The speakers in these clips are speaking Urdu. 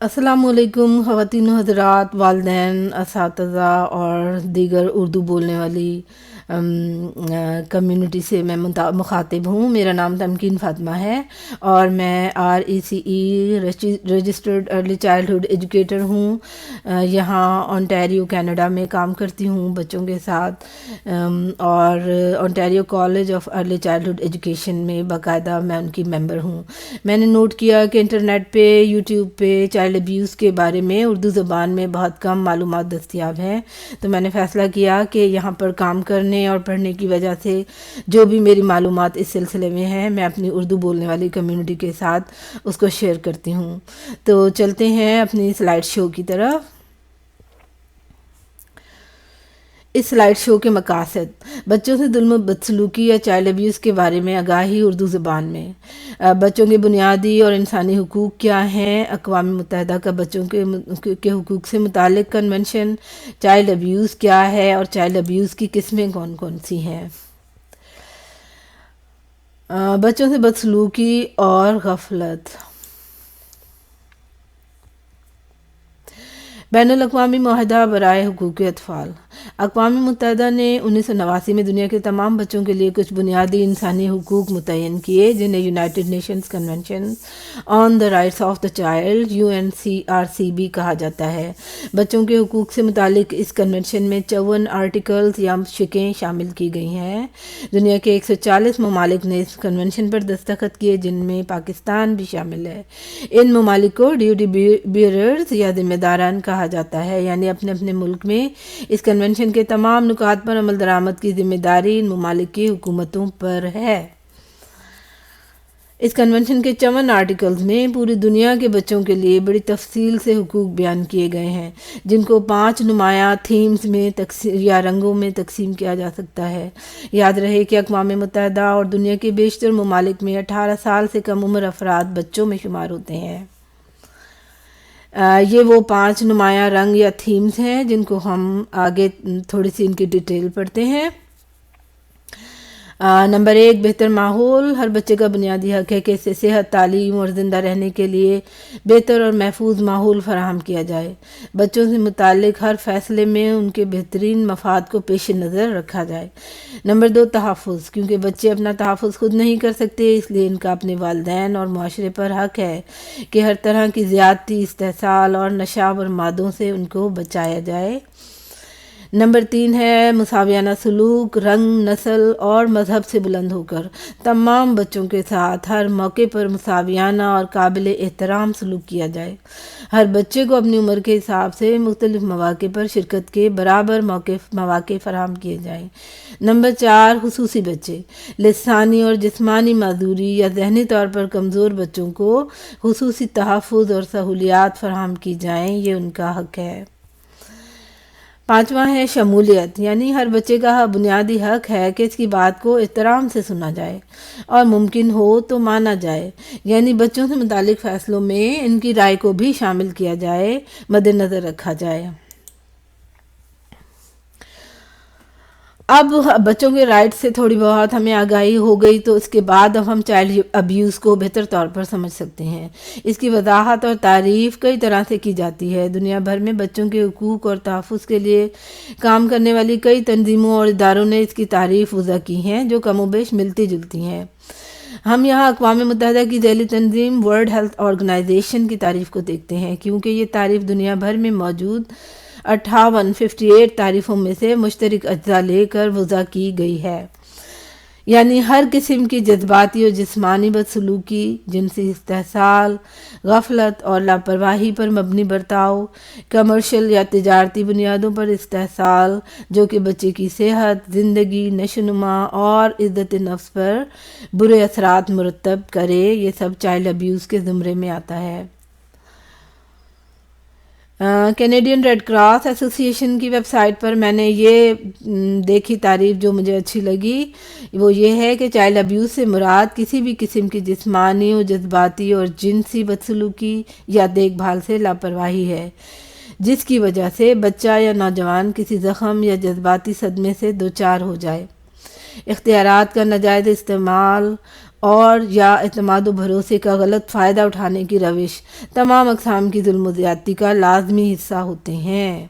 السلام علیکم خواتین و حضرات، والدین، اساتذہ اور دیگر اردو بولنے والی کمیونٹی سے میں مخاطب ہوں۔ میرا نام تمکین فاطمہ ہے اور میں RECE registered early childhood educator ہوں۔ یہاں اونٹاریو کینیڈا میں کام کرتی ہوں بچوں کے ساتھ، اور Ontario college of early childhood education میں باقاعدہ میں ان کی ممبر ہوں۔ میں نے نوٹ کیا کہ انٹرنیٹ پہ، یوٹیوب پہ چائلڈ ابیوز کے بارے میں اردو زبان میں بہت کم معلومات دستیاب ہیں، تو میں نے فیصلہ کیا کہ یہاں پر کام کرنے اور پڑھنے کی وجہ سے جو بھی میری معلومات اس سلسلے میں ہیں میں اپنی اردو بولنے والی کمیونٹی کے ساتھ اس کو شیئر کرتی ہوں۔ تو چلتے ہیں اپنی سلائیڈ شو کی طرف۔ اس سلائیڈ شو کے مقاصد: بچوں سے ظلم و بدسلوکی یا چائلڈ ابیوز کے بارے میں آگاہی اردو زبان میں، بچوں کے بنیادی اور انسانی حقوق کیا ہیں، اقوام متحدہ کا بچوں کے حقوق سے متعلق کنونشن، چائلڈ ابیوز کیا ہے اور چائلڈ ابیوز کی قسمیں کون کون سی ہیں۔ بچوں سے بدسلوکی اور غفلت۔ بین الاقوامی معاہدہ برائے حقوق اطفال۔ اقوام متحدہ نے 1989 میں دنیا کے تمام بچوں کے لیے کچھ بنیادی انسانی حقوق متعین کیے، جنہیں United nations convention on the rights of the child UNCRC بھی کہا جاتا ہے۔ بچوں کے حقوق سے متعلق اس کنونشن میں 54 آرٹیکلز یا شقیں شامل کی گئی ہیں۔ دنیا کے 140 ممالک نے اس کنونشن پر دستخط کیے، جن میں پاکستان بھی شامل ہے۔ ان ممالک کو ڈیوٹی بیئررز یا ذمہ داران کہا جاتا ہے، یعنی اپنے اپنے ملک میں اس کنونشن کے تمام نکات پر عمل درآمد کی ذمہ داری ان ممالک کی حکومتوں پر ہے۔ اس کنونشن کے 54 آرٹیکلز میں پوری دنیا کے بچوں کے لیے بڑی تفصیل سے حقوق بیان کیے گئے ہیں، جن کو 5 نمایاں تھیمز میں یا رنگوں میں تقسیم کیا جا سکتا ہے۔ یاد رہے کہ اقوام متحدہ اور دنیا کے بیشتر ممالک میں 18 سال سے کم عمر افراد بچوں میں شمار ہوتے ہیں۔ یہ وہ 5 نمایاں رنگ یا تھیمز ہیں جن کو ہم آگے تھوڑی سی ان کی ڈیٹیل پڑھتے ہیں۔ نمبر 1، بہتر ماحول۔ ہر بچے کا بنیادی حق ہے کہ اسے صحت، تعلیم اور زندہ رہنے کے لیے بہتر اور محفوظ ماحول فراہم کیا جائے۔ بچوں سے متعلق ہر فیصلے میں ان کے بہترین مفاد کو پیش نظر رکھا جائے۔ نمبر 2، تحفظ۔ کیونکہ بچے اپنا تحفظ خود نہیں کر سکتے، اس لیے ان کا اپنے والدین اور معاشرے پر حق ہے کہ ہر طرح کی زیادتی، استحصال اور نشہ مادوں سے ان کو بچایا جائے۔ نمبر 3 ہے مساویانہ سلوک۔ رنگ، نسل اور مذہب سے بلند ہو کر تمام بچوں کے ساتھ ہر موقع پر مساویانہ اور قابل احترام سلوک کیا جائے۔ ہر بچے کو اپنی عمر کے حساب سے مختلف مواقع پر شرکت کے برابر مواقع فراہم کیے جائیں۔ نمبر 4، خصوصی بچے۔ لسانی اور جسمانی معذوری یا ذہنی طور پر کمزور بچوں کو خصوصی تحفظ اور سہولیات فراہم کی جائیں، یہ ان کا حق ہے۔ 5واں ہے شمولیت، یعنی ہر بچے کا بنیادی حق ہے کہ اس کی بات کو احترام سے سنا جائے اور ممکن ہو تو مانا جائے، یعنی بچوں سے متعلق فیصلوں میں ان کی رائے کو بھی شامل کیا جائے، مد نظر رکھا جائے۔ اب بچوں کے رائٹ سے تھوڑی بہت ہمیں آگاہی ہو گئی، تو اس کے بعد اب ہم چائلڈ ابیوز کو بہتر طور پر سمجھ سکتے ہیں۔ اس کی وضاحت اور تعریف کئی طرح سے کی جاتی ہے۔ دنیا بھر میں بچوں کے حقوق اور تحفظ کے لیے کام کرنے والی کئی تنظیموں اور اداروں نے اس کی تعریف وضع کی ہیں، جو کم و بیش ملتی جلتی ہیں۔ ہم یہاں اقوام متحدہ کی ذیلی تنظیم ورلڈ ہیلتھ آرگنائزیشن کی تعریف کو دیکھتے ہیں، کیونکہ یہ تعریف دنیا بھر میں موجود 58 تعریفوں میں سے مشترک اجزاء لے کر وضع کی گئی ہے، یعنی ہر قسم کی جذباتی اور جسمانی بدسلوکی، جنسی استحصال، غفلت اور لاپرواہی پر مبنی برتاؤ، کمرشل یا تجارتی بنیادوں پر استحصال جو کہ بچے کی صحت، زندگی، نشوونما اور عزت نفس پر برے اثرات مرتب کرے، یہ سب چائلڈ ابیوز کے زمرے میں آتا ہے۔ کینیڈین ریڈ کراس ایسوسی ایشن کی ویب سائٹ پر میں نے یہ دیکھی تعریف جو مجھے اچھی لگی، وہ یہ ہے کہ چائلڈ ابیوز سے مراد کسی بھی قسم کی جسمانی اور جذباتی اور جنسی بدسلوکی یا دیکھ بھال سے لاپرواہی ہے، جس کی وجہ سے بچہ یا نوجوان کسی زخم یا جذباتی صدمے سے دوچار ہو جائے۔ اختیارات کا ناجائز استعمال، اور یا اعتماد و بھروسے کا غلط فائدہ اٹھانے کی روش تمام اقسام کی ظلم و زیادتی کا لازمی حصہ ہوتے ہیں۔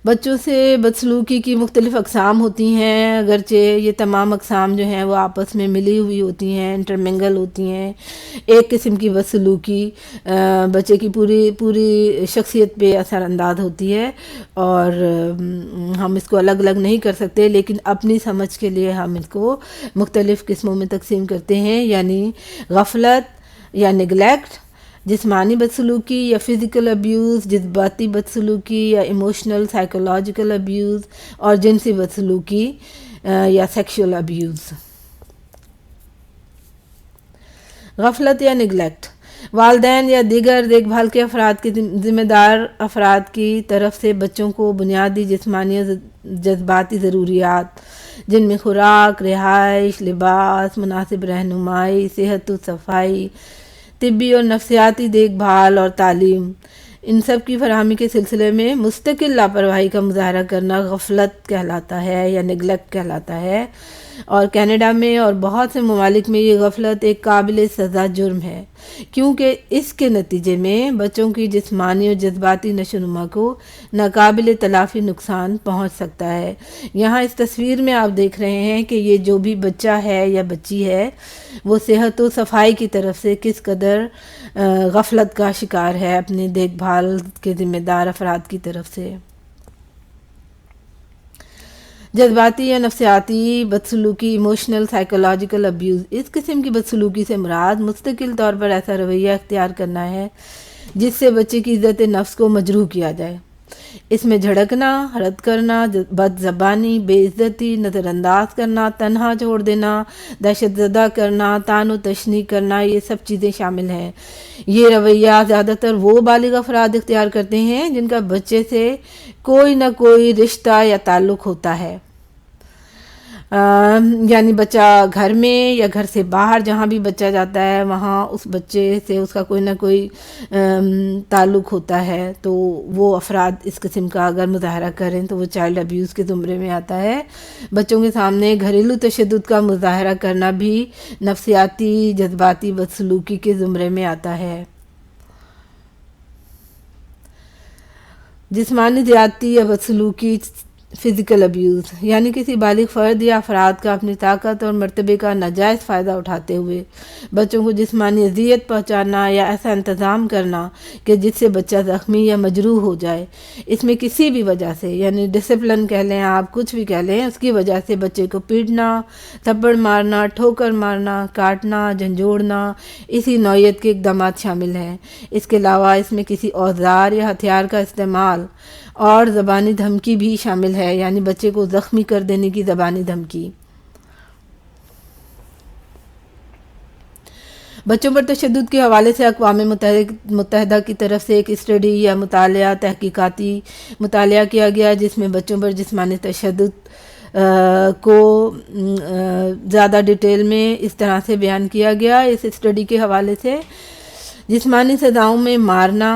بچوں سے بدسلوکی کی مختلف اقسام ہوتی ہیں، اگرچہ یہ تمام اقسام جو ہیں وہ آپس میں ملی ہوئی ہوتی ہیں، انٹرمنگل ہوتی ہیں۔ ایک قسم کی بدسلوکی بچے کی پوری شخصیت پہ اثر انداز ہوتی ہے، اور ہم اس کو الگ الگ نہیں کر سکتے، لیکن اپنی سمجھ کے لیے ہم اس کو مختلف قسموں میں تقسیم کرتے ہیں، یعنی غفلت یا نگلیکٹ، جسمانی بدسلوکی یا فزیکل ابیوز، جذباتی بدسلوکی یا ایموشنل سائیکولوجیکل ابیوز، اور جنسی بدسلوکی یا سیکشول ابیوز۔ غفلت یا نگلیکٹ والدین یا دیگر دیکھ بھال کے افراد کے ذمہ دار افراد کی طرف سے بچوں کو بنیادی جسمانی اور جذباتی ضروریات، جن میں خوراک، رہائش، لباس، مناسب رہنمائی، صحت و صفائی، طبی اور نفسیاتی دیکھ بھال اور تعلیم، ان سب کی فراہمی کے سلسلے میں مستقل لاپرواہی کا مظاہرہ کرنا غفلت کہلاتا ہے یا نگلیکٹ کہلاتا ہے، اور کینیڈا میں اور بہت سے ممالک میں یہ غفلت ایک قابل سزا جرم ہے، کیونکہ اس کے نتیجے میں بچوں کی جسمانی اور جذباتی نشو و نما کو ناقابل تلافی نقصان پہنچ سکتا ہے۔ یہاں اس تصویر میں آپ دیکھ رہے ہیں کہ یہ جو بھی بچہ ہے یا بچی ہے وہ صحت و صفائی کی طرف سے کس قدر غفلت کا شکار ہے اپنے دیکھ بھال کے ذمہ دار افراد کی طرف سے۔ جذباتی یا نفسیاتی بدسلوکی، ایموشنل سائیکولوجیکل ابیوز، اس قسم کی بدسلوکی سے مراد مستقل طور پر ایسا رویہ اختیار کرنا ہے جس سے بچے کی عزت نفس کو مجروح کیا جائے۔ اس میں جھڑکنا، رد کرنا، بد زبانی، بے عزتی، نظر انداز کرنا، تنہا چھوڑ دینا، دہشت زدہ کرنا، طعن و تشنیع کرنا، یہ سب چیزیں شامل ہیں۔ یہ رویہ زیادہ تر وہ بالغ افراد اختیار کرتے ہیں جن کا بچے سے کوئی نہ کوئی رشتہ یا تعلق ہوتا ہے، یعنی بچہ گھر میں یا گھر سے باہر جہاں بھی بچہ جاتا ہے وہاں اس بچے سے اس کا کوئی نہ کوئی تعلق ہوتا ہے، تو وہ افراد اس قسم کا اگر مظاہرہ کریں تو وہ چائلڈ ابیوز کے زمرے میں آتا ہے۔ بچوں کے سامنے گھریلو تشدد کا مظاہرہ کرنا بھی نفسیاتی جذباتی بدسلوکی کے زمرے میں آتا ہے۔ جسمانی زیادتی یا بدسلوکی، فزیکل ابیوز، یعنی کسی بالغ فرد یا افراد کا اپنی طاقت اور مرتبے کا ناجائز فائدہ اٹھاتے ہوئے بچوں کو جسمانی اذیت پہنچانا یا ایسا انتظام کرنا کہ جس سے بچہ زخمی یا مجروح ہو جائے۔ اس میں کسی بھی وجہ سے، یعنی ڈسپلن کہہ لیں آپ، کچھ بھی کہہ لیں، اس کی وجہ سے بچے کو پیٹنا، تھپڑ مارنا، ٹھوکر مارنا، کاٹنا، جھنجھوڑنا، اسی نوعیت کے اقدامات شامل ہیں۔ اس کے علاوہ اس میں کسی اوزار یا ہتھیار کا استعمال اور زبانی دھمکی بھی شامل ہے، یعنی بچے کو زخمی کر دینے کی زبانی دھمکی۔ بچوں پر تشدد کے حوالے سے اقوام متحدہ کی طرف سے ایک اسٹڈی یا مطالعہ، تحقیقاتی مطالعہ کیا گیا جس میں بچوں پر جسمانی تشدد کو زیادہ ڈیٹیل میں اس طرح سے بیان کیا گیا۔ اس اسٹڈی کے حوالے سے جسمانی سزاؤں میں مارنا،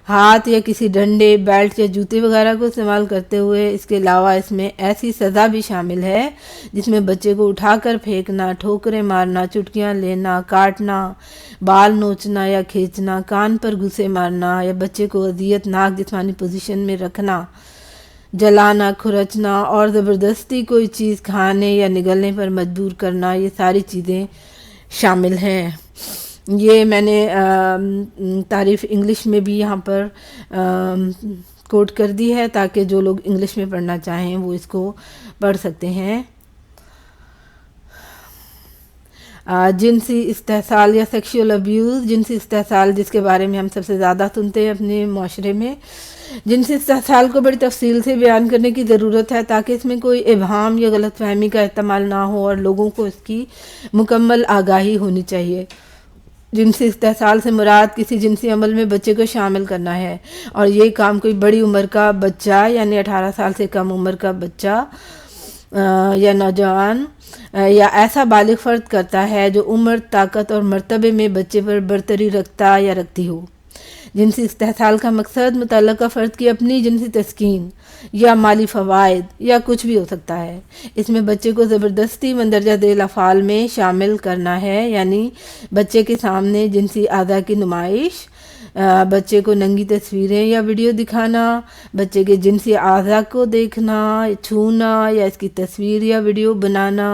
ہاتھ یا کسی ڈنڈے، بیلٹ یا جوتے وغیرہ کو استعمال کرتے ہوئے، اس کے علاوہ اس میں ایسی سزا بھی شامل ہے جس میں بچے کو اٹھا کر پھینکنا، ٹھوکریں مارنا، چٹکیاں لینا، کاٹنا، بال نوچنا یا کھینچنا، کان پر گھوسے مارنا یا بچے کو اذیت ناک جسمانی پوزیشن میں رکھنا، جلانا، کھرچنا اور زبردستی کوئی چیز کھانے یا نگلنے پر مجبور کرنا، یہ ساری چیزیں شامل ہیں۔ یہ میں نے تعریف انگلش میں بھی یہاں پر کوٹ کر دی ہے تاکہ جو لوگ انگلش میں پڑھنا چاہیں وہ اس کو پڑھ سکتے ہیں۔ جنسی استحصال یا سیکشول ابیوز، جنسی استحصال جس کے بارے میں ہم سب سے زیادہ سنتے ہیں اپنے معاشرے میں، جنسی استحصال کو بڑی تفصیل سے بیان کرنے کی ضرورت ہے تاکہ اس میں کوئی ابہام یا غلط فہمی کا احتمال نہ ہو اور لوگوں کو اس کی مکمل آگاہی ہونی چاہیے۔ جنسی استحصال سے مراد کسی جنسی عمل میں بچے کو شامل کرنا ہے، اور یہ کام کوئی بڑی عمر کا بچہ یعنی 18 سال سے کم عمر کا بچہ یا نوجوان یا ایسا بالغ فرد کرتا ہے جو عمر، طاقت اور مرتبے میں بچے پر برتری رکھتا یا رکھتی ہو۔ جنسی استحصال کا مقصد متعلقہ فرد کی اپنی جنسی تسکین یا مالی فوائد یا کچھ بھی ہو سکتا ہے۔ اس میں بچے کو زبردستی مندرجہ ذیل افعال میں شامل کرنا ہے، یعنی بچے کے سامنے جنسی اعضاء کی نمائش، بچے کو ننگی تصویریں یا ویڈیو دکھانا، بچے کے جنسی اعضاء کو دیکھنا، چھونا یا اس کی تصویر یا ویڈیو بنانا،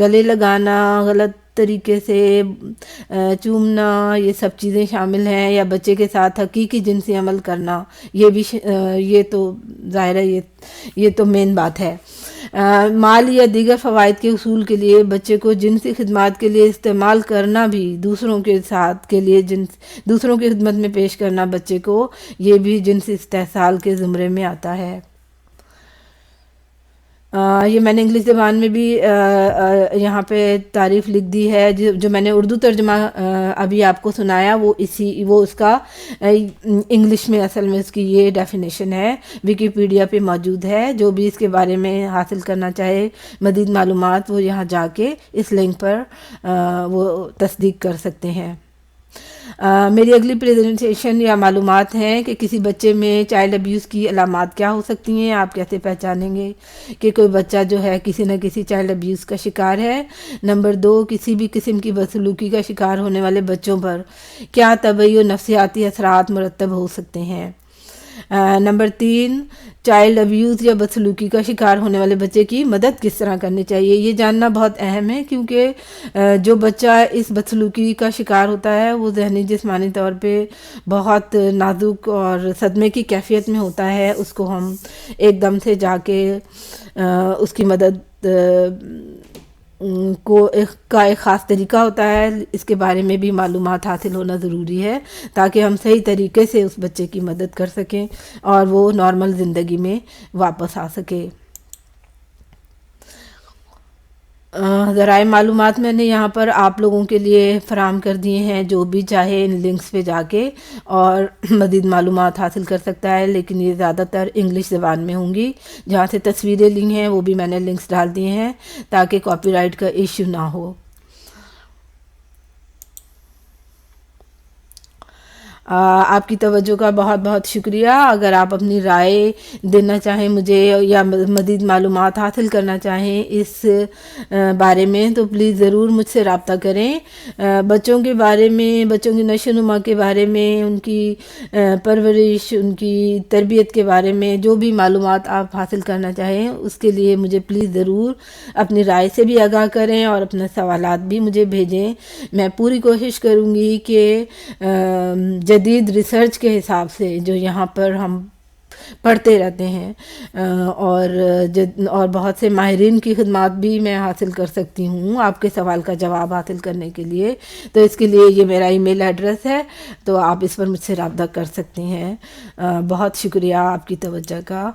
گلے لگانا، غلط طریقے سے چومنا، یہ سب چیزیں شامل ہیں، یا بچے کے ساتھ حقیقی جنسی عمل کرنا، یہ تو ظاہر ہے یہ تو مین بات ہے۔ مال یا دیگر فوائد کے حصول کے لیے بچے کو جنسی خدمات کے لیے استعمال کرنا بھی، دوسروں کی خدمت میں پیش کرنا بچے کو، یہ بھی جنسی استحصال کے زمرے میں آتا ہے۔ یہ میں نے انگلش زبان میں بھی یہاں پہ تعریف لکھ دی ہے، جو میں نے اردو ترجمہ ابھی آپ کو سنایا، وہ اس کا انگلش میں اصل میں اس کی یہ ڈیفینیشن ہے، ویکیپیڈیا پہ موجود ہے۔ جو بھی اس کے بارے میں حاصل کرنا چاہے مزید معلومات، وہ یہاں جا کے اس لنک پر وہ تصدیق کر سکتے ہیں۔ میری اگلی پریزنٹیشن یا معلومات ہیں کہ کسی بچے میں چائلڈ ابیوز کی علامات کیا ہو سکتی ہیں، آپ کیسے پہچانیں گے کہ کوئی بچہ جو ہے کسی نہ کسی چائلڈ ابیوز کا شکار ہے۔ نمبر 2، کسی بھی قسم کی بدسلوکی کا شکار ہونے والے بچوں پر کیا طبعی و نفسیاتی اثرات مرتب ہو سکتے ہیں۔ نمبر 3، چائلڈ ابیوز یا بدسلوکی کا شکار ہونے والے بچے کی مدد کس طرح کرنی چاہیے۔ یہ جاننا بہت اہم ہے، کیونکہ جو بچہ اس بدسلوکی کا شکار ہوتا ہے وہ ذہنی جسمانی طور پہ بہت نازک اور صدمے کی کیفیت میں ہوتا ہے۔ اس کو ہم ایک دم سے جا کے اس کی مدد کا ایک خاص طریقہ ہوتا ہے، اس کے بارے میں بھی معلومات حاصل ہونا ضروری ہے، تاکہ ہم صحیح طریقے سے اس بچے کی مدد کر سکیں اور وہ نارمل زندگی میں واپس آ سکے۔ ذرائع معلومات میں نے یہاں پر آپ لوگوں کے لیے فراہم کر دیے ہیں، جو بھی چاہے ان لنکس پہ جا کے اور مزید معلومات حاصل کر سکتا ہے، لیکن یہ زیادہ تر انگلش زبان میں ہوں گی۔ جہاں سے تصویریں لی ہیں وہ بھی میں نے لنکس ڈال دیے ہیں تاکہ کاپی رائٹ کا ایشو نہ ہو۔ آپ کی توجہ کا بہت بہت شکریہ۔ اگر آپ اپنی رائے دینا چاہیں مجھے یا مزید معلومات حاصل کرنا چاہیں اس بارے میں تو پلیز ضرور مجھ سے رابطہ کریں۔ بچوں کے بارے میں، بچوں کی نشو و نما کے بارے میں، ان کی پرورش، ان کی تربیت کے بارے میں جو بھی معلومات آپ حاصل کرنا چاہیں، اس کے لیے مجھے پلیز ضرور اپنی رائے سے بھی آگاہ کریں اور اپنے سوالات بھی مجھے بھیجیں۔ میں پوری کوشش کروں گی کہ جدید ریسرچ کے حساب سے جو یہاں پر ہم پڑھتے رہتے ہیں اور بہت سے ماہرین کی خدمات بھی میں حاصل کر سکتی ہوں آپ کے سوال کا جواب حاصل کرنے کے لیے، تو اس کے لیے یہ میرا ای میل ایڈریس ہے، تو آپ اس پر مجھ سے رابطہ کر سکتے ہیں۔ بہت شکریہ آپ کی توجہ کا۔